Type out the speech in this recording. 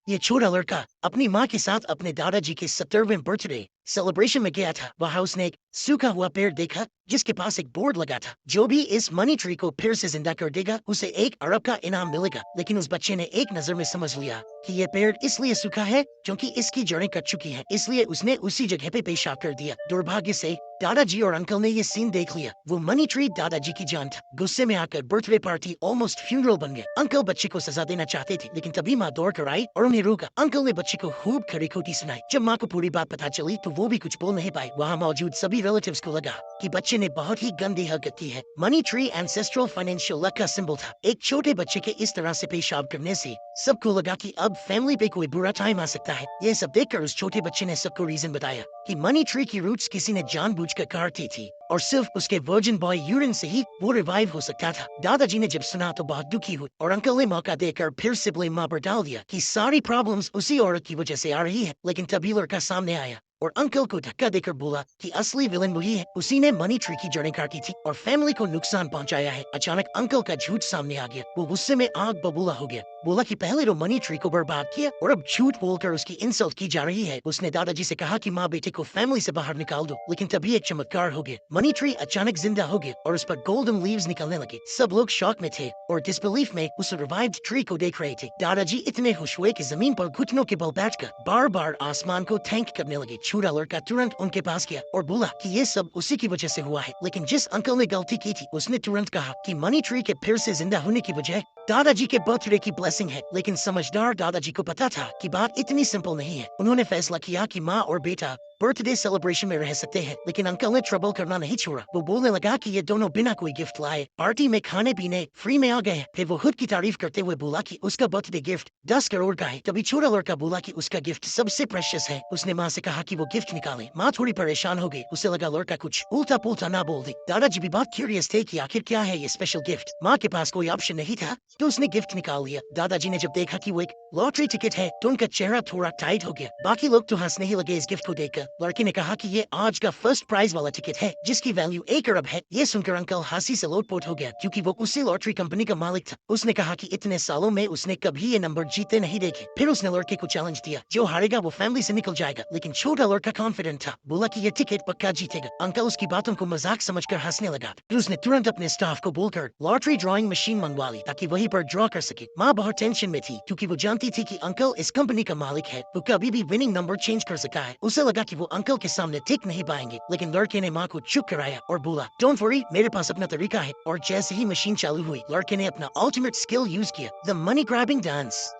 ये छोटा लड़का अपनी माँ के साथ अपने दादाजी के 70वें बर्थडे सेलिब्रेशन में गया था। वहां उसने एक सूखा हुआ पेड़ देखा जिसके पास एक बोर्ड लगा था, जो भी इस मनी ट्री को फिर से जिंदा कर देगा उसे 1 अरब का इनाम मिलेगा। लेकिन उस बच्चे ने एक नजर में समझ लिया कि ये पेड़ इसलिए सूखा है क्योंकि इसकी जड़ें कट चुकी हैं, इसलिए उसने उसी जगह पे पेशाब कर दिया। दुर्भाग्य से दादाजी और अंकल ने ये सीन देख लिया। वो मनी ट्री दादाजी की जान था। गुस्से में आकर बर्थडे पार्टी ऑलमोस्ट फ्यूनरल बन गया। अंकल बच्चे को सजा देना चाहते थे, लेकिन तभी माँ दौड़ कर आई और उन्हें रोका। अंकल ने बच्चे को खूब खरी खोटी सुनाई। जब माँ को पूरी बात पता चली तो वो भी कुछ बोल नहीं पाई। वहाँ मौजूद सभी रिलेटिव्स को लगा कि बच्चे ने बहुत ही गंदी हरकत की है। Money tree ancestral financial luck का सिंबल था। एक छोटे बच्चे के इस तरह से पेशाब करने से सबको लगा कि अब फैमिली पे कोई बुरा टाइम आ सकता है। ये सब देखकर उस छोटे बच्चे ने सबको रीजन बताया कि मनी ट्री की रूट्स किसी ने जानबूझकर काटी थी और सिर्फ उसके वर्जिन बॉय यूरिन से ही वो रिवाइव हो सकता था। दादाजी ने जब सुना तो बहुत दुखी हुए और अंकल ने मौका देकर फिर से ब्लेम माँ पर डाल दिया कि सारी प्रॉब्लम्स उसी औरत की वजह से आ रही है। लेकिन तभी लड़का सामने आया और अंकल को धक्का देकर बोला कि असली विलन वही है, उसी ने मनी ट्री की जड़ें काटी थी और फैमिली को नुकसान पहुंचाया है। अचानक अंकल का झूठ सामने आ गया। वो गुस्से में आग बबूला हो गया। बोला कि पहले तो मनी ट्री को बर्बाद किया और अब झूठ बोलकर उसकी इंसल्ट की जा रही है। उसने दादाजी से कहा कि माँ बेटे को फैमिली से बाहर निकाल दो, लेकिन तभी एक चमत्कार हो गया। मनी ट्री अचानक जिंदा हो गया और उस पर गोल्डन लीव्स निकलने लगे। सब लोग शॉक में थे और डिसबिलीफ में उस रिवाइव्ड ट्री को देख रहे थे। दादाजी इतने खुश हुए कि जमीन पर घुटनों के बल बैठकर बार बार आसमान को थैंक करने लगे। छोटा लड़का तुरंत उनके पास गया और बोला कि ये सब उसी की वजह से हुआ है। लेकिन जिस अंकल ने गलती की थी उसने तुरंत कहा कि मनी ट्री के फिर से जिंदा होने की वजह दादाजी के बर्थडे की ब्लेसिंग है। लेकिन समझदार दादाजी को पता था कि बात इतनी सिंपल नहीं है। उन्होंने फैसला किया कि माँ और बेटा बर्थडे सेलिब्रेशन में रह सकते हैं, लेकिन अंकल ने ट्रबल करना नहीं छोड़ा। वो बोलने लगा कि ये दोनों बिना कोई गिफ्ट लाए पार्टी में खाने पीने फ्री में आ गए हैं। फिर वो खुद की तारीफ करते हुए बोला कि उसका बर्थडे गिफ्ट 10 करोड़ का है। तभी छोटा लड़का बोला कि उसका गिफ्ट सबसे प्रेशियस है। उसने माँ से कहा कि वो गिफ्ट निकाले। माँ थोड़ी परेशान हो गई। उसे लगा लड़का कुछ उल्टा पुल्टा ना बोल दे। दादाजी भी बहुत क्यूरियस थे कि आखिर क्या है ये स्पेशल गिफ्ट। माँ के पास कोई ऑप्शन नहीं था तो उसने गिफ्ट निकाल लिया। दादाजी ने जब देखा कि वो एक लॉटरी टिकट है तो उनका चेहरा थोड़ा टाइट हो गया। बाकी लोग तो हंसने ही लगे इस गिफ्ट को देखकर। लड़के ने कहा कि ये आज का फर्स्ट प्राइज वाला टिकट है जिसकी वैल्यू 1 अरब है। ये सुनकर अंकल हंसी से लोटपोट हो गया क्योंकि वो उसी लॉटरी कंपनी का मालिक था। उसने कहा कि इतने सालों में उसने कभी ये नंबर जीते नहीं देखे। फिर उसने लड़के को चैलेंज दिया, जो हारेगा वो फैमिली से निकल जाएगा। लेकिन छोटा लड़का कॉन्फिडेंट था, बोला कि ये टिकट पक्का जीतेगा। अंकल उसकी बातों को मजाक समझकर हंसने लगा। फिर उसने तुरंत अपने स्टाफ को बोलकर लॉटरी ड्रॉइंग मशीन मंगवा ली ताकि वहीं पर ड्रॉ कर सके। माँ बहुत टेंशन में थी क्योंकि वो जानती थी कि अंकल इस कंपनी का मालिक है, वो कभी भी विनिंग नंबर चेंज कर सकता है। उसे लगा कि वो अंकल के सामने टिक नहीं पाएंगे, लेकिन लड़के ने माँ को चुप कराया और बोला डोंट वरी, मेरे पास अपना तरीका है। और जैसे ही मशीन चालू हुई लड़के ने अपना अल्टीमेट स्किल यूज किया, द मनी ग्रैबिंग डांस।